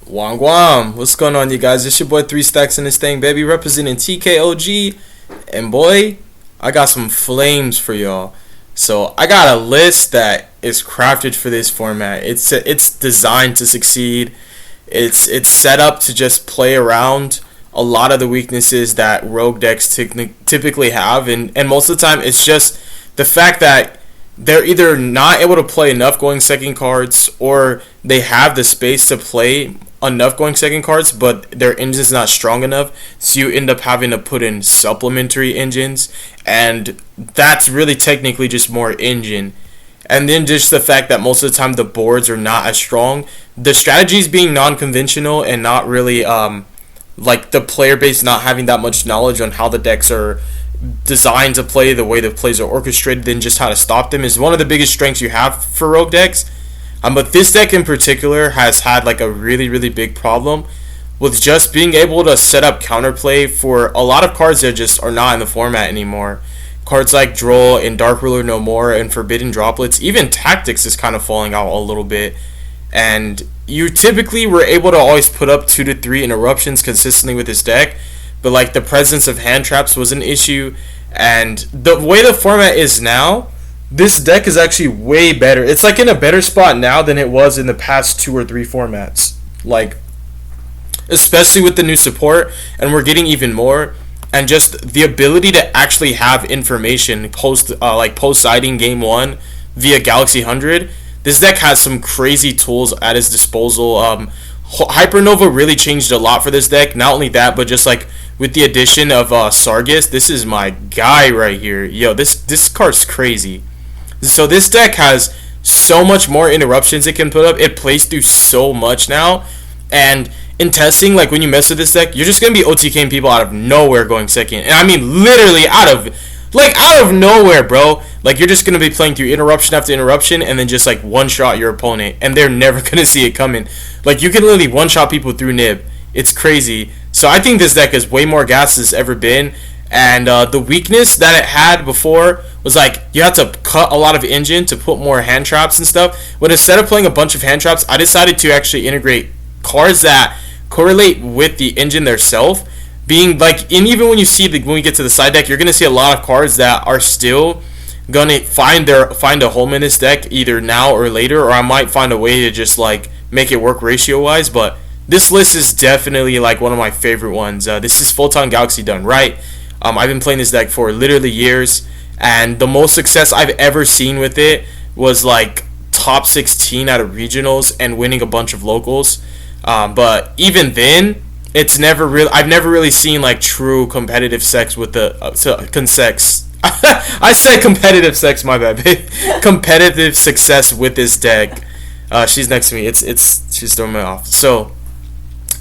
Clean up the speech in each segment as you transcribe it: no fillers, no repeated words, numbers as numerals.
Wang, what's going on, you guys? It's your boy 3Stacks in this thing, baby, representing TKOG. And boy, I got some flames for y'all. So I got a list that is crafted for this format. It's designed to succeed. It's set up to just play around a lot of the weaknesses that rogue decks typically have, and most of the time it's just the fact that they're either not able to play enough going second cards, or they have the space to play enough going second cards, but their engine's not strong enough, so you end up having to put in supplementary engines, and that's really technically just more engine. And then just the fact that most of the time the boards are not as strong, the strategies being non-conventional and not really like the player base not having that much knowledge on how the decks are designed to play, the way the plays are orchestrated, then just how to stop them is one of the biggest strengths you have for rogue decks. But this deck in particular has had like a really big problem with just being able to set up counterplay for a lot of cards that just are not in the format anymore. Cards like Droll and Dark Ruler No More and Forbidden Droplets, even Tactics is kind of falling out a little bit. And you typically were able to always put up 2 to 3 interruptions consistently with this deck, but like the presence of hand traps was an issue. And the way the format is now, this deck is actually way better. It's like in a better spot now than it was in the past 2 or 3 formats. Like, especially with the new support, and we're getting even more. And just the ability to actually have information post sighting game 1 via Galaxy 100. This deck has some crazy tools at its disposal. Hypernova really changed a lot for this deck. Not only that, but just like with the addition of Sargus, this is my guy right here. Yo, this card's crazy. So this deck has so much more interruptions it can put up. It plays through so much now. And in testing, like when you mess with this deck, you're just going to be OTKing people out of nowhere going second. And I mean literally out of nowhere, bro. Like you're just going to be playing through interruption after interruption and then just like one-shot your opponent. And they're never going to see it coming. Like you can literally one-shot people through nib. It's crazy. So I think this deck is way more gas than it's ever been. And the weakness that it had before was like you had to cut a lot of engine to put more hand traps and stuff. But instead of playing a bunch of hand traps, I decided to actually integrate cards that correlate with the engine theirself. Being like, and even when you see when we get to the side deck, you're gonna see a lot of cards that are still gonna find a home in this deck either now or later, or I might find a way to just like make it work ratio wise. But this list is definitely like one of my favorite ones. This is Photon Galaxy done right. I've been playing this deck for literally years, and the most success I've ever seen with it was like top 16 out of regionals and winning a bunch of locals. But even then, it's never real. I've never really seen like true competitive sex with the consex. I said competitive sex. My bad. Competitive success with this deck. She's next to me. She's throwing me off. So,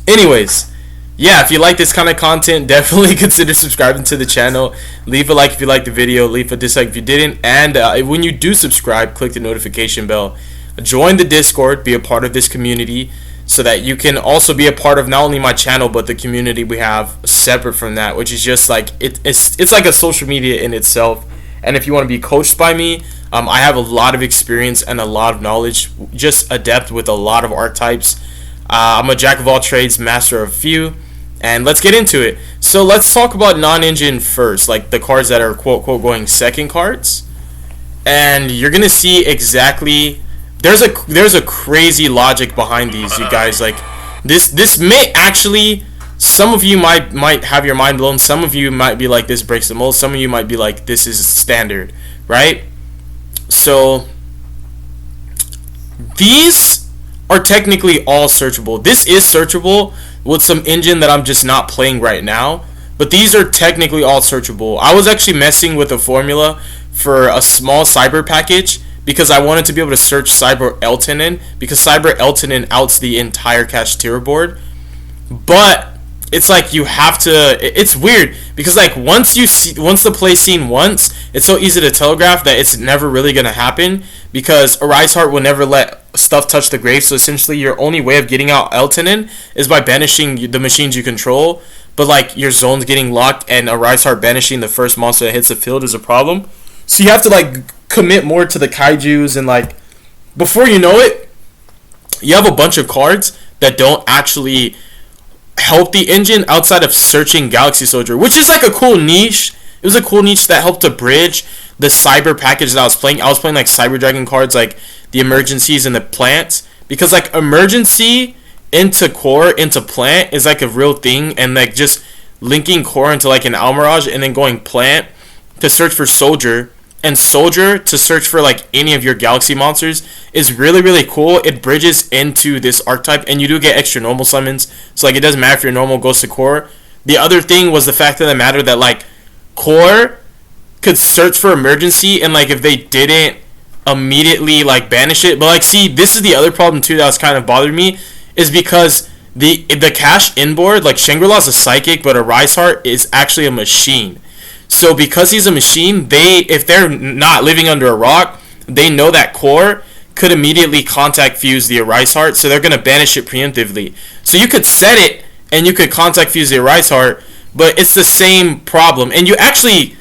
anyways. Yeah, if you like this kind of content, definitely consider subscribing to the channel. Leave a like if you liked the video. Leave a dislike if you didn't. And when you do subscribe, click the notification bell. Join the Discord. Be a part of this community so that you can also be a part of not only my channel, but the community we have separate from that, which is just like, it's like a social media in itself. And if you want to be coached by me, I have a lot of experience and a lot of knowledge, just adept with a lot of archetypes. I'm a jack of all trades, master of few. And let's get into it. So let's talk about non-engine first, like the cards that are quote going second cards. And you're gonna see exactly there's a crazy logic behind these, you guys. Like this may actually, some of you might have your mind blown. Some of you might be like, this breaks the mold. Some of you might be like, this is standard, right? So these are technically all searchable. This is searchable with some engine that I'm just not playing right now, but these are technically all searchable. I was actually messing with a formula for a small cyber package because I wanted to be able to search Cyber Eltonin, because Cyber Eltonin outs the entire Kashtira board. But it's like you have to, it's weird because like once the play's seen once, it's so easy to telegraph that it's never really going to happen, because Arise Heart will never let stuff touch the grave. So essentially your only way of getting out Eltonin is by banishing the machines you control. But like your zone's getting locked, and Arise Heart banishing the first monster that hits the field is a problem. So you have to like commit more to the kaijus, and like before you know it, you have a bunch of cards that don't actually help the engine outside of searching Galaxy Soldier, which is like a cool niche. It was a cool niche that helped to bridge the cyber package that I was playing. I was playing like Cyber Dragon cards, like the emergencies and the plants, because like emergency into core into plant is like a real thing, and like just linking core into like an Almirage and then going plant to search for soldier and soldier to search for like any of your galaxy monsters is really, really cool. It bridges into this archetype, and you do get extra normal summons, so like it doesn't matter if your normal goes to core. The other thing was the fact of the matter that like core could search for emergency, and like if they didn't immediately like banish it, but like see, this is the other problem too that was kind of bothering me, is because the cash inboard, like Shangri-La's a psychic, but a Rise Heart is actually a machine. So because he's a machine, if they're not living under a rock, they know that core could immediately contact fuse the Rise Heart, so they're gonna banish it preemptively. So you could set it and you could contact fuse the Rise Heart, but it's the same problem. And you actually,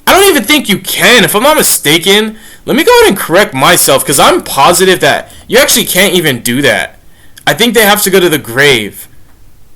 I don't even think you can, if I'm not mistaken. Let me go ahead and correct myself, because I'm positive that you actually can't even do that. I think they have to go to the grave.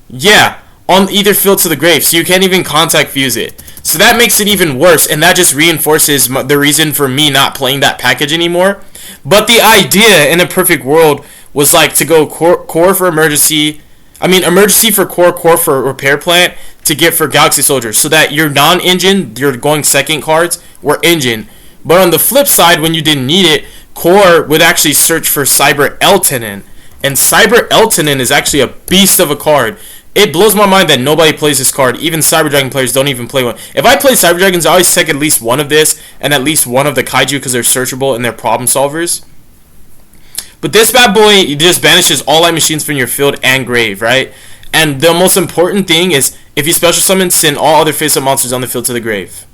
Yeah, on either field to the grave, so you can't even contact fuse it. So that makes it even worse, and that just reinforces the reason for me not playing that package anymore. But the idea in a perfect world was like to go core for emergency. I mean, emergency for core, core for repair plant to get for Galaxy Soldier, so that your non-engine, your going second cards, were engine. But on the flip side, when you didn't need it, core would actually search for Cyber Eltonin. And Cyber Eltonin is actually a beast of a card. It blows my mind that nobody plays this card. Even Cyber Dragon players don't even play one. If I play Cyber Dragons, I always take at least one of this and at least one of the Kaiju, because they're searchable and they're problem solvers. But this bad boy just banishes all light machines from your field and grave, right? And the most important thing is, if you special summon, send all other face-up monsters on the field to the grave.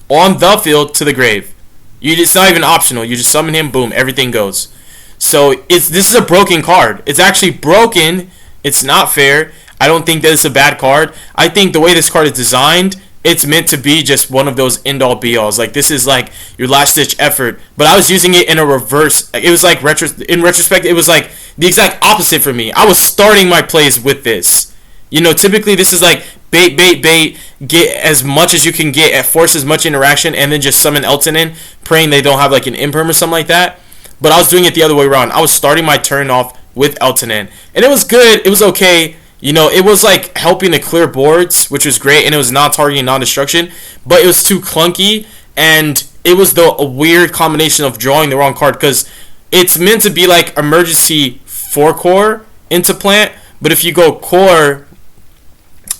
On the field to the grave. It's not even optional. You just summon him, boom, everything goes. So this is a broken card. It's actually broken. It's not fair. I don't think that it's a bad card. I think the way this card is designed, it's meant to be just one of those end-all be-alls. Like, this is like your last-ditch effort. But I was using it in a reverse. It was like, in retrospect, it was like the exact opposite for me. I was starting my plays with this. You know, typically this is like bait, bait, bait, get as much as you can get, force as much interaction, and then just summon Elton in, praying they don't have like an imperm or something like that. But I was doing it the other way around. I was starting my turn off with Elton in. And it was good. It was okay. You know, it was like helping to clear boards, which was great, and it was non-targeting, non-destruction, but it was too clunky, and it was the weird combination of drawing the wrong card, because it's meant to be like emergency for core into plant, but if you go core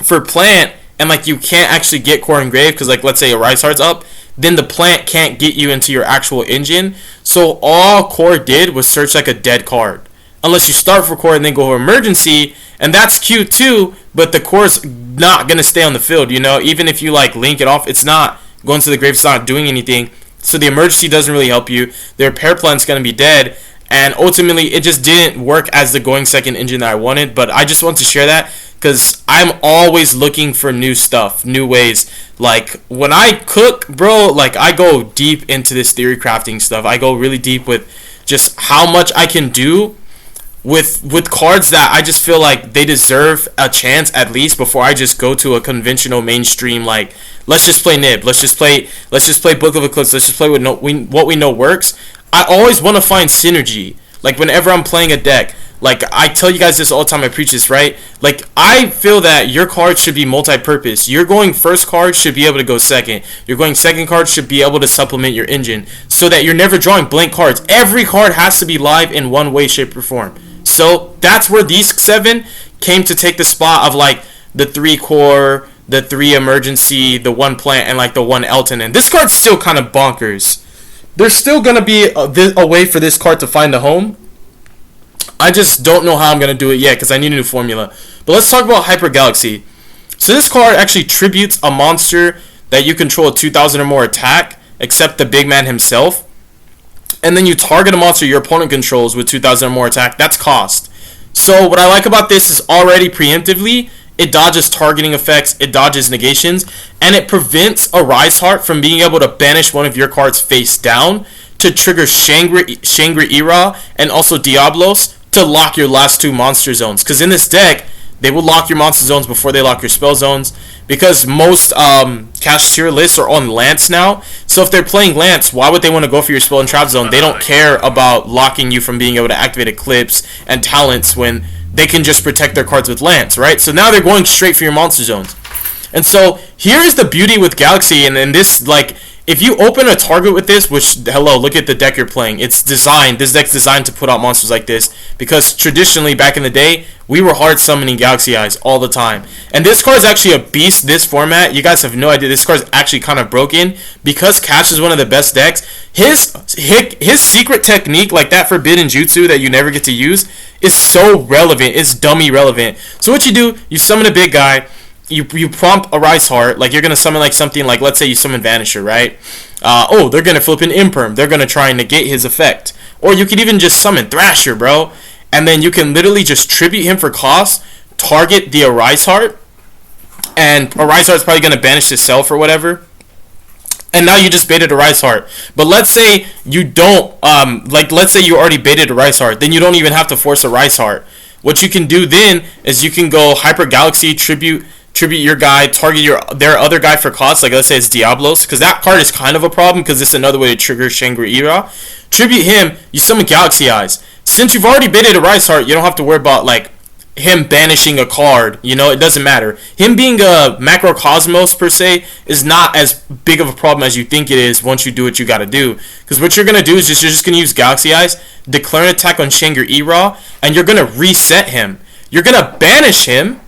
for plant, and like you can't actually get core engraved, because like let's say a Rise Heart's up, then the plant can't get you into your actual engine, so all core did was search like a dead card. Unless you start for core and then go for emergency, and that's cute too, but the core's not going to stay on the field, you know? Even if you like link it off, it's not going to the grave, it's not doing anything. So the emergency doesn't really help you. The repair plan's going to be dead, and ultimately it just didn't work as the going second engine that I wanted. But I just want to share that because I'm always looking for new stuff, new ways. Like when I cook, bro, like I go deep into this theory crafting stuff. I go really deep with just how much I can do with cards that I just feel like they deserve a chance at least before I just go to a conventional mainstream, like let's just play Nib, let's just play Book of Eclipse, let's just play what we know works. I always want to find synergy. Like whenever I'm playing a deck, like I tell you guys this all the time, I preach this, right? Like I feel that your card should be multi-purpose. Your going first card should be able to go second. Your going second card should be able to supplement your engine, so that you're never drawing blank cards. Every card has to be live in one way, shape, or form. So that's where these 7 came to take the spot of like the 3 core, the 3 emergency, the 1 plant, and like the 1 Elton. And this card's still kind of bonkers. There's still going to be a way for this card to find a home. I just don't know how I'm going to do it yet because I need a new formula. But let's talk about Hyper Galaxy. So this card actually tributes a monster that you control a 2,000 or more attack, except the big man himself. And then you target a monster your opponent controls with 2,000 or more attack. That's cost. So what I like about this is already preemptively, it dodges targeting effects, it dodges negations, and it prevents a Rise Heart from being able to banish one of your cards face down to trigger Shangri-Ira and also Diablos to lock your last 2 monster zones. Because in this deck, they will lock your monster zones before they lock your spell zones. Because most cash tier lists are on Lance now. So if they're playing Lance, why would they want to go for your spell and trap zone? They don't care about locking you from being able to activate Eclipse and talents when they can just protect their cards with Lance, right? So now they're going straight for your monster zones. And so here is the beauty with Galaxy, and this, like, if you open a target with this, which, hello, look at the deck you're playing. It's designed, this deck's designed to put out monsters like this, because traditionally, back in the day, we were hard summoning Galaxy Eyes all the time. And this card is actually a beast, this format. You guys have no idea, this card is actually kind of broken, because Cash is one of the best decks. His secret technique, like that Forbidden Jutsu that you never get to use, is so relevant, it's dummy relevant. So what you do, you summon a big guy, you prompt a Rise Heart, like you're going to summon like something like, let's say you summon Vanisher, right? Oh, they're going to flip an Imperm. They're going to try and negate his effect. Or you could even just summon Thrasher, bro. And then you can literally just tribute him for cost, target the Arise Heart, and Arise Heart's probably going to banish the Self or whatever. And now you just baited a Rise Heart. But let's say you don't, let's say you already baited a Rise Heart, then you don't even have to force a Rise Heart. What you can do then is you can go Hyper Galaxy, tribute your guy, target their other guy for cost, like let's say it's Diablos, because that card is kind of a problem because it's another way to trigger Shangri-La. Tribute him, you summon Galaxy Eyes. Since you've already baited a Rise Heart, you don't have to worry about like him banishing a card, you know, it doesn't matter. Him being a Macrocosmos per se is not as big of a problem as you think it is once you do what you gotta do. Because what you're gonna do is you're just gonna use Galaxy Eyes, declare an attack on Shangri-La, and you're gonna reset him. You're gonna banish him,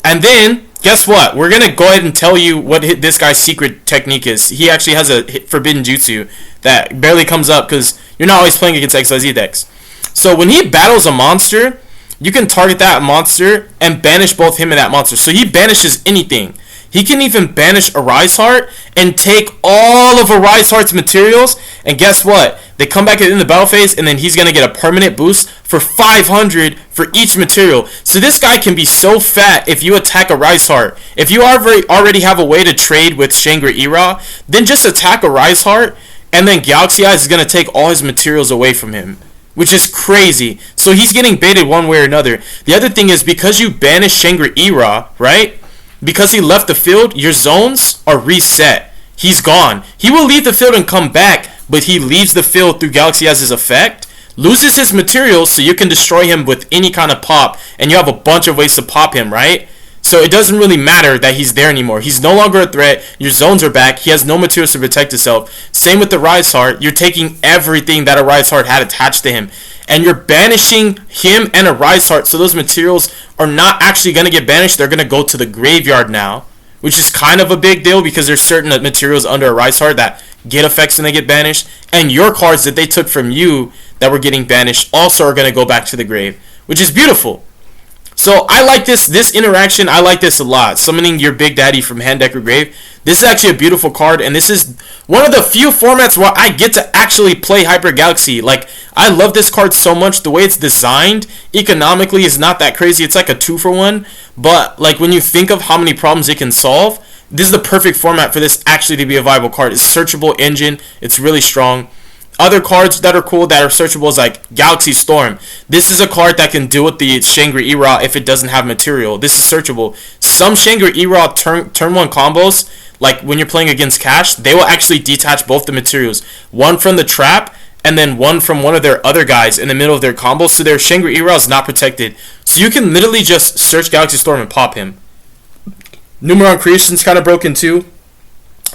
and then guess what? We're going to go ahead and tell you what this guy's secret technique is. He actually has a Forbidden Jutsu that barely comes up because you're not always playing against XYZ decks. So when he battles a monster, you can target that monster and banish both him and that monster. So he banishes anything. He can even banish a Rise Heart and take all of a Rise Heart's materials. And guess what? They come back in the battle phase, and then he's going to get a permanent boost for 500 for each material. So this guy can be so fat if you attack a Rise Heart. If you already have a way to trade with Shangri-La, then just attack a Rise Heart, and then Galaxy Eyes is going to take all his materials away from him, which is crazy. So he's getting baited one way or another. The other thing is, because you banish Shangri-La, right? Because he left the field, your zones are reset. He's gone. He will leave the field and come back, but he leaves the field through Galaxy Eyes' effect, loses his materials, so you can destroy him with any kind of pop, and you have a bunch of ways to pop him, right? So it doesn't really matter that he's there anymore. He's no longer a threat. Your zones are back. He has no materials to protect himself. Same with the Rise Heart. You're taking everything that a Rise Heart had attached to him, and you're banishing him and a Rise Heart, so those materials are not actually going to get banished. They're going to go to the graveyard now, which is kind of a big deal because there's certain materials under a Rise Heart that get effects and they get banished, and your cards that they took from you that were getting banished also are going to go back to the grave, which is beautiful. So I like this interaction. I like this a lot. Summoning your Big Daddy from hand, deck, or grave. This is actually a beautiful card, and this is one of the few formats where I get to actually play Hyper Galaxy. Like, I love this card so much. The way it's designed economically is not that crazy. It's like a 2-for-1, but like when you think of how many problems it can solve, this is the perfect format for this actually to be a viable card. It's searchable engine. It's really strong. Other cards that are cool that are searchable is like Galaxy Storm. This is a card that can deal with the Shangri-La if it doesn't have material. This is searchable. Some Shangri-La turn 1 combos, like when you're playing against Cash, they will actually detach both the materials. One from the trap, and then one from one of their other guys in the middle of their combo, so their Shangri-La is not protected. So you can literally just search Galaxy Storm and pop him. Numeron Creation's kind of broken too.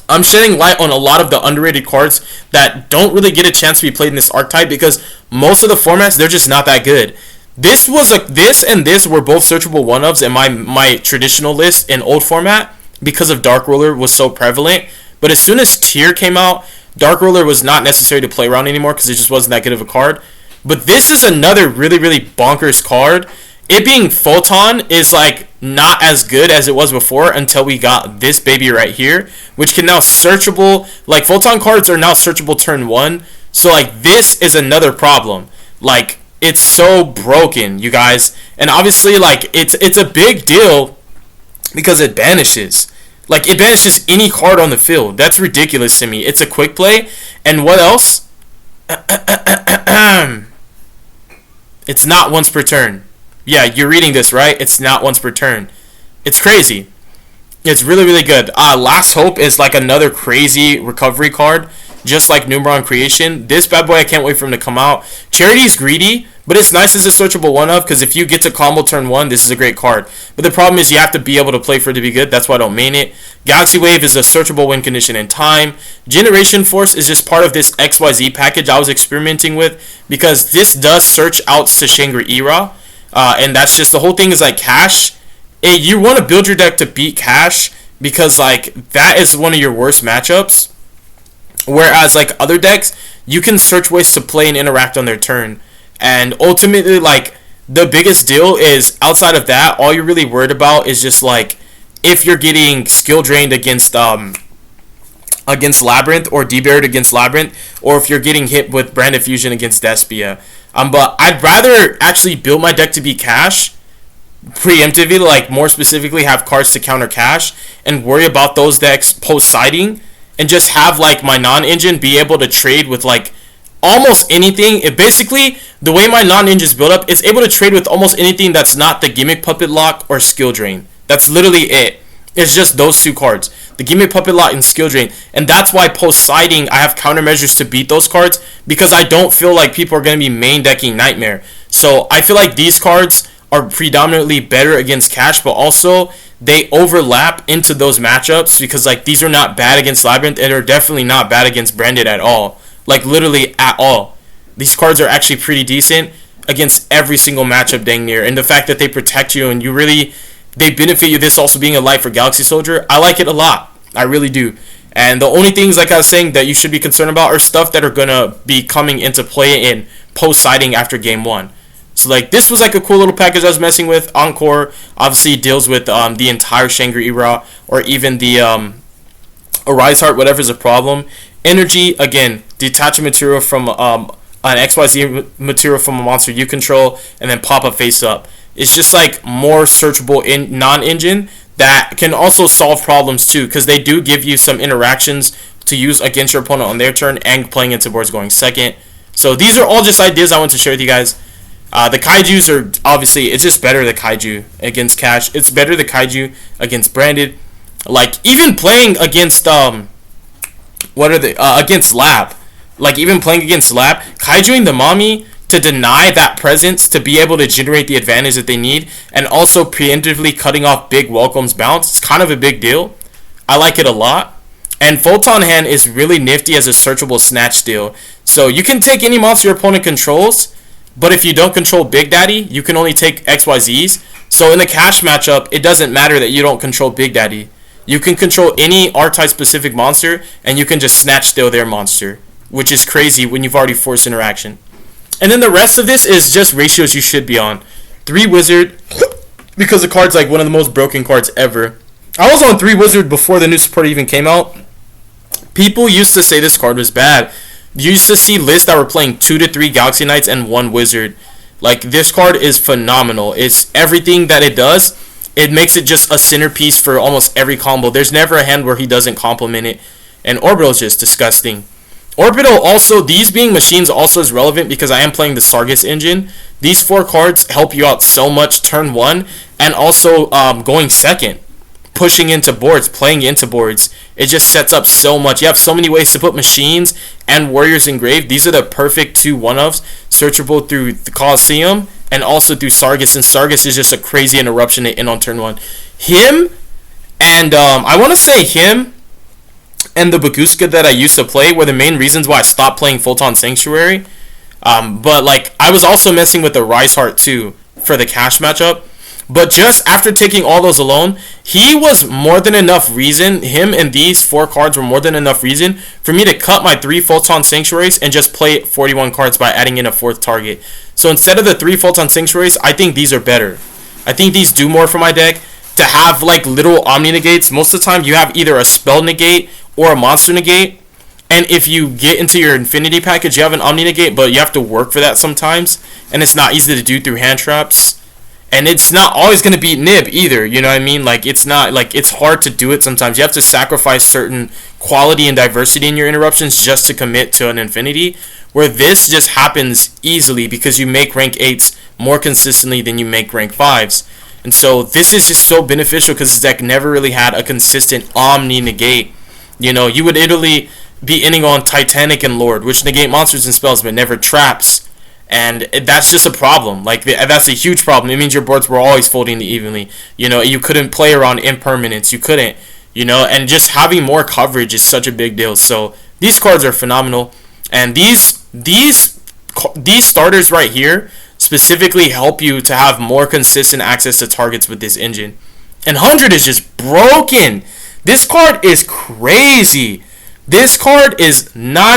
I'm shedding light on a lot of the underrated cards that don't really get a chance to be played in this archetype because most of the formats, they're just not that good. This and this were both searchable one-ofs in my traditional list in old format because of Dark Ruler was so prevalent. But as soon as Tier came out, Dark Ruler was not necessary to play around anymore because it just wasn't that good of a card. But this is another really, really bonkers card. It being Photon is like not as good as it was before until we got this baby right here, which can now searchable. Like, Photon cards are now searchable turn 1. So like this is another problem. Like, it's so broken, you guys. And obviously, like, it's a big deal because it banishes. Like, it banishes any card on the field. That's ridiculous to me. It's a quick play. And what else? It's not once per turn. Yeah, you're reading this right. It's not once per turn. It's crazy. It's really, really good. Last Hope is like another crazy recovery card, just like Numeron Creation. This bad boy, I can't wait for him to come out. Charity's greedy, but it's nice as a searchable one-of, because if you get to combo turn 1, this is a great card. But the problem is you have to be able to play for it to be good. That's why I don't main it. Galaxy Wave is a searchable win condition in time. Generation Force is just part of this XYZ package I was experimenting with, because this does search out to Shangri-Ira, and that's just the whole thing is like cash. You want to build your deck to beat cash, because like that is one of your worst matchups. Whereas like other decks, you can search ways to play and interact on their turn. And ultimately, like, the biggest deal is outside of that, all you're really worried about is just like if you're getting skill drained against Labyrinth, or debarred against Labyrinth, or if you're getting hit with Branded Fusion against Despia. But I'd rather actually build my deck to be cash preemptively, like more specifically have cards to counter cash, and worry about those decks post siding, and just have like my non-engine be able to trade with like almost anything. It basically, the way my non-engine is built up, it's able to trade with almost anything that's not the Gimmick Puppet Lock or Skill Drain. That's literally it. It's just those two cards, the Gimmick Puppet Lock and Skill Drain. And that's why post siding I have countermeasures to beat those cards, because I don't feel like people are going to be main decking Nightmare. So I feel like these cards are predominantly better against cash, but also they overlap into those matchups, because like these are not bad against Labyrinth, and they're definitely not bad against Branded at all. Like literally at all. These cards are actually pretty decent against every single matchup dang near. And the fact that they protect you and they benefit you, this also being a light for Galaxy Soldier, I like it a lot. I really do. And the only things, like I was saying, that you should be concerned about are stuff that are going to be coming into play in post-siding after Game 1. So like this was like a cool little package I was messing with. Encore obviously deals with the entire Shangri-Ira, or even the Arise Heart, whatever's a problem. Energy, again, detach a material from an XYZ material from a monster you control, and then pop up face up. It's just like more searchable in non-engine that can also solve problems too, because they do give you some interactions to use against your opponent on their turn and playing into boards going second. So these are all just ideas I want to share with you guys. The Kaijus are obviously, it's just better the Kaiju against cash. It's better the Kaiju against Branded. Like even playing against against Lab. Like even playing against Lab, Kaijuing the Mommy to deny that presence to be able to generate the advantage that they need, and also preemptively cutting off big Welcome's bounce. It's kind of a big deal. I like it a lot. And Photon Hand is really nifty as a searchable snatch steal. So you can take any monster your opponent controls, but if you don't control Big Daddy, you can only take XYZs. So in the cash matchup, it doesn't matter that you don't control Big Daddy. You can control any R-type specific monster, and you can just snatch steal their monster, which is crazy when you've already forced interaction. And then the rest of this is just ratios you should be on. 3 Wizard, because the card's like one of the most broken cards ever. I was on 3 Wizard before the new support even came out. People used to say this card was bad. You used to see lists that were playing 2 to 3 Galaxy Knights and 1 Wizard. Like, this card is phenomenal. It's everything that it does. It makes it just a centerpiece for almost every combo. There's never a hand where he doesn't complement it. And Orbital is just disgusting. Orbital also, these being machines also is relevant because I am playing the Sargus engine. These 4 cards help you out so much turn 1, and also going second. Pushing into boards, playing into boards. It just sets up so much. You have so many ways to put machines and warriors engraved. These are the perfect 2 one-ofs, searchable through the Coliseum and also through Sargus. And Sargus is just a crazy interruption to end on turn 1. Him and I want to say him and the Baguska that I used to play were the main reasons why I stopped playing Photon Sanctuary. But like I was also messing with the Rise Heart too for the cash matchup. But just after taking all those alone, he was more than enough reason, him and these 4 cards were more than enough reason for me to cut my 3 Photon Sanctuaries and just play 41 cards by adding in a 4th target. So instead of the 3 Photon Sanctuaries, I think these are better. I think these do more for my deck. To have like little Omni Negates, most of the time you have either a Spell Negate or a Monster Negate. And if you get into your Infinity package, you have an Omni Negate, but you have to work for that sometimes. And it's not easy to do through hand traps. And it's not always going to beat Nib either, you know what I mean? Like, it's not, like, it's hard to do it sometimes. You have to sacrifice certain quality and diversity in your interruptions just to commit to an infinity, where this just happens easily because you make rank 8s more consistently than you make rank 5s. And so this is just so beneficial because this deck never really had a consistent Omni negate. You know, you would literally be ending on Titanic and Lord, which negate monsters and spells, but never traps. And that's just a problem. Like, that's a huge problem. It means your boards were always folding evenly. You know, you couldn't play around impermanence. You couldn't, you know, and just having more coverage is such a big deal. So these cards are phenomenal. And these starters right here specifically help you to have more consistent access to targets with this engine. And 100 is just broken. This card is crazy. This card is na.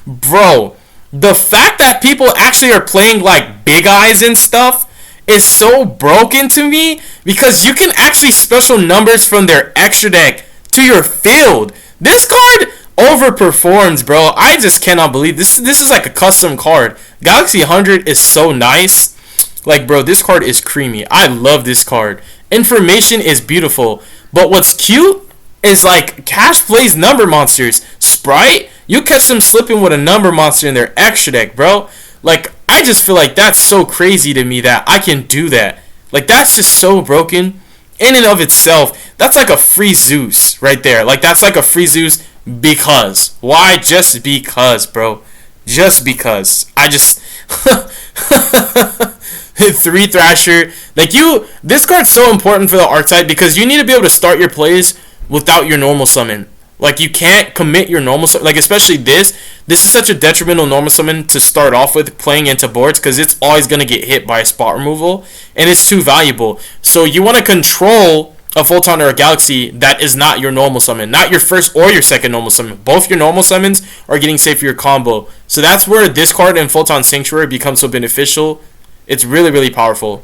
Bro, the fact that people actually are playing like Big Eyes and stuff is so broken to me, because you can actually special numbers from their extra deck to your field. This card overperforms, bro. I just cannot believe this. This is like a custom card. Galaxy 100 is so nice. Like, bro, this card is creamy. I love this card. Information is beautiful. But what's cute is, like, Cash plays number monsters. Sprite, you catch them slipping with a number monster in their extra deck, bro. Like, I just feel like that's so crazy to me that I can do that. Like, that's just so broken in and of itself. That's like a free Zeus right there. Like, that's like a free Zeus because. Why? Just because, bro. Just because. I just... 3 Thrasher. Like, this card's so important for the archetype because you need to be able to start your plays without your normal summon. Like, you can't commit your normal summon. Like, especially this is such a detrimental normal summon to start off with playing into boards, because it's always going to get hit by a spot removal, and it's too valuable. So you want to control a Photon or a Galaxy that is not your normal summon, not your first or your second normal summon. Both your normal summons are getting safe for your combo. So that's where this card in Photon Sanctuary becomes so beneficial. It's really, really powerful.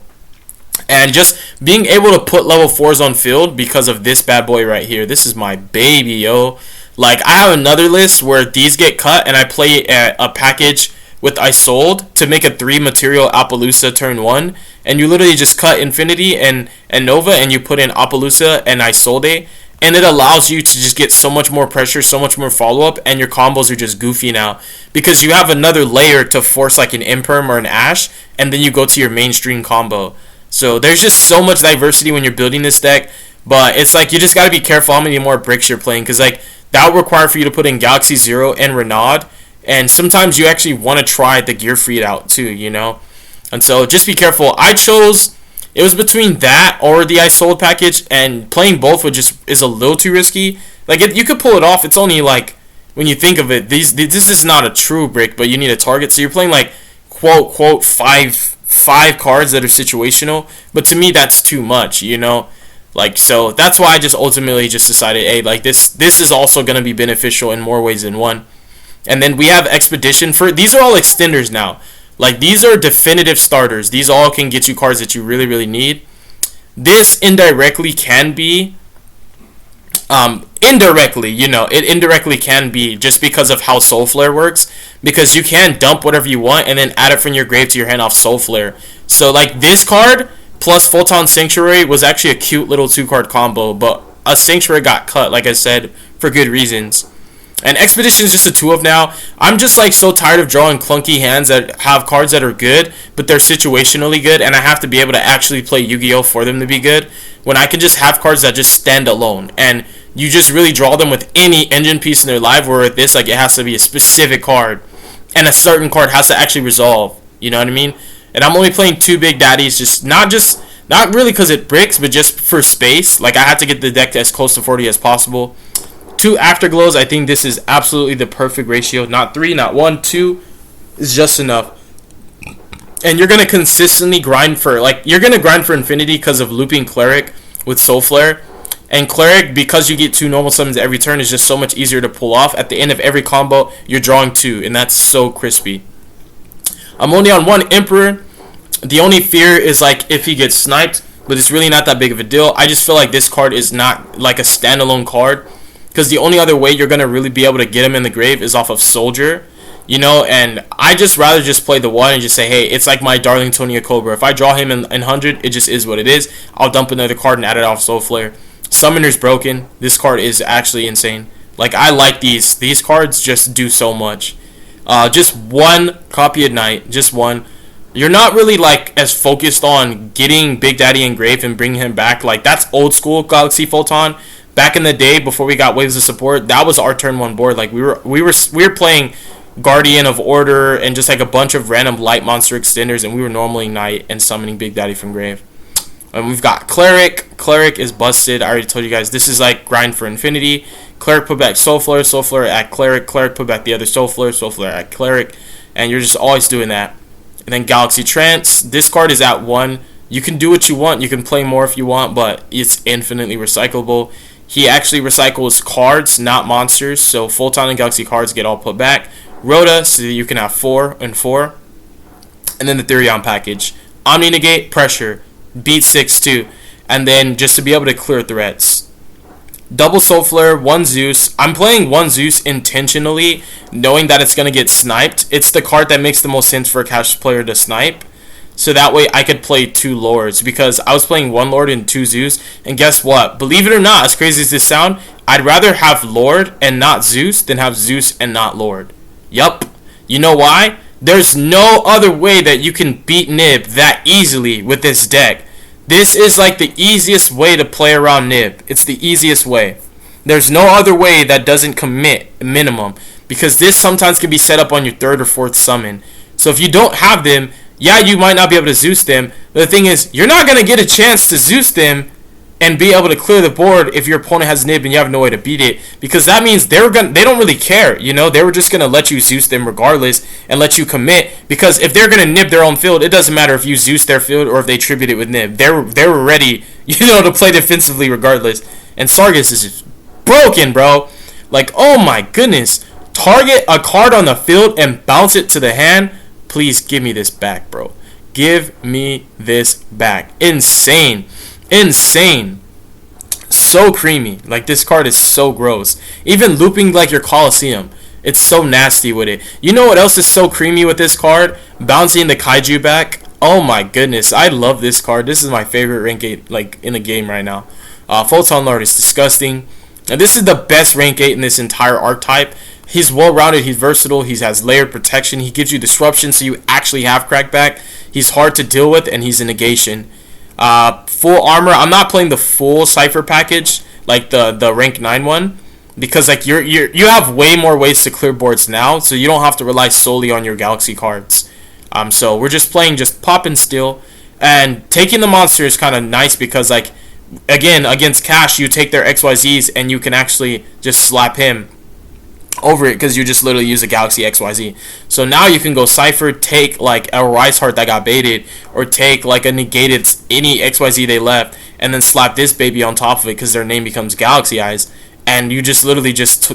And just being able to put level 4s on field because of this bad boy right here. This is my baby, yo. Like, I have another list where these get cut and I play a package with Isolde to make a 3 material Appaloosa turn 1. And you literally just cut Infinity and Nova and you put in Appaloosa and Isolde. And it allows you to just get so much more pressure, so much more follow-up, and your combos are just goofy now. Because you have another layer to force like an Imperm or an Ash, and then you go to your mainstream combo. So there's just so much diversity when you're building this deck, but it's like you just got to be careful how many more bricks you're playing, because like that will require for you to put in Galaxy Zero and Renaud, and sometimes you actually want to try the Gear Freed out too, you know? And so just be careful. It was between that or the Isolde package, and playing both is a little too risky. Like, you could pull it off. It's only like, when you think of it, this is not a true brick, but you need a target. So you're playing like, quote, five cards that are situational. But to me, that's too much, you know? Like, so that's why I just ultimately just decided, hey, like, this is also going to be beneficial in more ways than one. And then we have Expedition. These are all extenders now. Like, these are definitive starters. These all can get you cards that you really, really need. This indirectly can be, indirectly, you know, it indirectly can be just because of how Soul Flare works. Because you can dump whatever you want and then add it from your grave to your hand off Soul Flare. So, like, this card plus Photon Sanctuary was actually a cute little 2-card combo. But a Sanctuary got cut, like I said, for good reasons. And Expedition is just a 2 of now. I'm just like so tired of drawing clunky hands that have cards that are good, but they're situationally good, and I have to be able to actually play Yu-Gi-Oh! For them to be good, when I can just have cards that just stand alone. And you just really draw them with any engine piece in their life, where with this, like, it has to be a specific card, and a certain card has to actually resolve. You know what I mean? And I'm only playing 2 Big Daddies, not really because it bricks, but just for space. Like, I had to get the deck as close to 40 as possible. 2 Afterglows, I think this is absolutely the perfect ratio. Not 3, not 1, 2 is just enough. And you're going to consistently grind for, Infinity because of looping Cleric with Soul Flare. And Cleric, because you get 2 normal summons every turn, is just so much easier to pull off. At the end of every combo, you're drawing 2, and that's so crispy. I'm only on 1 Emperor. The only fear is, like, if he gets sniped, but it's really not that big of a deal. I just feel like this card is not, like, a standalone card. Because the only other way you're going to really be able to get him in the grave is off of Soldier. you know, and I just rather just play the 1 and just say, hey, it's like my Darling Tonia Cobra. If I draw him in 100, it just is what it is. I'll dump another card and add it off Soul Flare. Summoner's broken. This card is actually insane. Like, I like these. These cards just do so much. Just 1 copy at night. Just 1. You're not really, like, as focused on getting Big Daddy engraved and bringing him back. Like, that's old school Galaxy Photon. Back in the day, before we got Waves of Support, that was our turn 1 board. Like, we were playing Guardian of Order and just like a bunch of random light monster extenders, and we were normally Knight and summoning Big Daddy from grave. And we've got Cleric. Cleric is busted. I already told you guys this is like grind for infinity. Cleric put back Soul Flare at Cleric. Cleric put back the other Soul Flare at Cleric, and you're just always doing that. And then Galaxy Trance. This card is at 1. You can do what you want. You can play more if you want, but it's infinitely recyclable. He actually recycles cards, not monsters. So Photon and Galaxy cards get all put back. Rhoda, so that you can have 4 and 4. And then the Therion package. Omni Negate, Pressure. Beat 6-2. And then just to be able to clear threats. Double Soul Flare, 1 Zeus. I'm playing 1 Zeus intentionally, knowing that it's going to get sniped. It's the card that makes the most sense for a cash player to snipe. So that way I could play 2 Lords, because I was playing 1 Lord and 2 Zeus. And guess what? Believe it or not, as crazy as this sound, I'd rather have Lord and not Zeus than have Zeus and not Lord. Yup. You know why? There's no other way that you can beat Nib that easily with this deck. This is like the easiest way to play around Nib. It's the easiest way. There's no other way that doesn't commit minimum, because this sometimes can be set up on your 3rd or 4th summon. So if you don't have them, yeah, you might not be able to Zeus them, but the thing is, you're not going to get a chance to Zeus them and be able to clear the board if your opponent has Nib and you have no way to beat it, because that means they don't really care, you know. They were just going to let you Zeus them regardless and let you commit, because if they're going to Nib their own field, it doesn't matter if you Zeus their field or if they tribute it with Nib. They were ready, you know, to play defensively regardless. And Sargus is just broken, bro. Like, oh my goodness. Target a card on the field and bounce it to the hand. Please give me this back, bro. Give me this back. Insane. Insane. So creamy. Like, this card is so gross. Even looping like your Coliseum, it's so nasty with it. You know what else is so creamy with this card? Bouncing the Kaiju back. Oh my goodness, I love this card. This is my favorite rank 8 like in the game right now. Photon Lord is disgusting. And this is the best rank 8 in this entire archetype. He's well-rounded, he's versatile, he has layered protection, he gives you disruption so you actually have crackback. He's hard to deal with, and he's a negation. Full armor. I'm not playing the full Cypher package, like the rank 9 one, because like you have way more ways to clear boards now, so you don't have to rely solely on your Galaxy cards. So we're just playing just pop and steal, and taking the monster is kind of nice because, like, again, against Cash, you take their XYZs and you can actually just slap him over it because you just literally use a Galaxy XYZ. So now you can go Cypher, take like a Rise Heart that got baited, or take like a negated any XYZ they left, and then slap this baby on top of it because their name becomes Galaxy Eyes, and you just literally just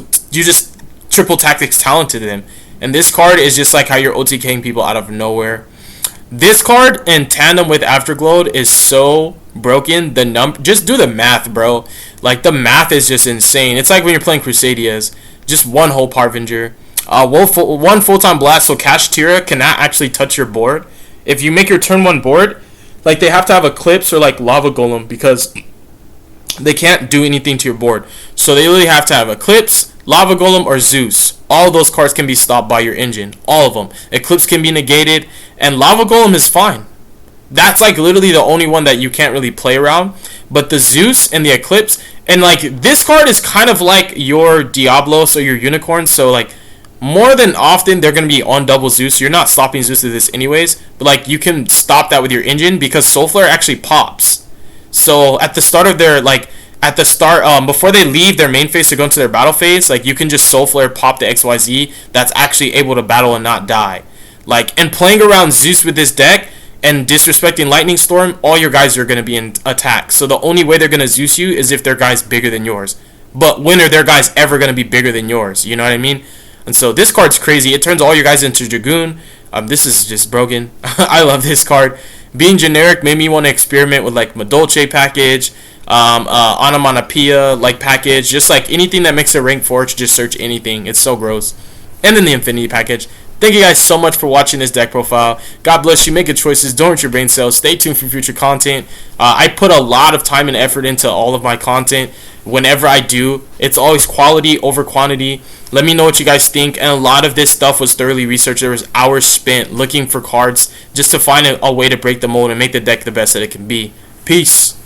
triple tactics talented them. And this card is just like how you're OTKing people out of nowhere. This card in tandem with Afterglow is so broken. Just do the math, bro. Like, the math is just insane. It's like when you're playing Crusadias. Just 1 whole Parvenger. 1 full-time blast, so Cash Tira cannot actually touch your board. If you make your turn 1 board, like, they have to have Eclipse or like Lava Golem, because they can't do anything to your board. So they really have to have Eclipse, Lava Golem, or Zeus. All of those cards can be stopped by your engine. All of them. Eclipse can be negated, and Lava Golem is fine. That's like literally the only one that you can't really play around. But the Zeus and the Eclipse, and like this card is kind of like your Diablos or your Unicorn. So like more than often they're going to be on double Zeus. You're not stopping Zeus with this anyways. But like you can stop that with your engine because Soul Flare actually pops. So at the start of their before they leave their main phase to go into their battle phase, like you can just Soul Flare pop the XYZ that's actually able to battle and not die. Like, and playing around Zeus with this deck and disrespecting Lightning Storm, all your guys are going to be in attack. So the only way they're going to Zeus you is if their guy's bigger than yours. But when are their guys ever going to be bigger than yours? You know what I mean? And so this card's crazy. It turns all your guys into Dragoon. This is just broken. I love this card. Being generic made me want to experiment with like Madolche package, Onomatopoeia like package, just like anything that makes a rank 4 to just search anything. It's so gross. And then the Infinity package. Thank you guys so much for watching this deck profile. God bless you. Make good choices. Don't hurt your brain cells. Stay tuned for future content. I put a lot of time and effort into all of my content. Whenever I do, it's always quality over quantity. Let me know what you guys think. And a lot of this stuff was thoroughly researched. There was hours spent looking for cards just to find a way to break the mold and make the deck the best that it can be. Peace.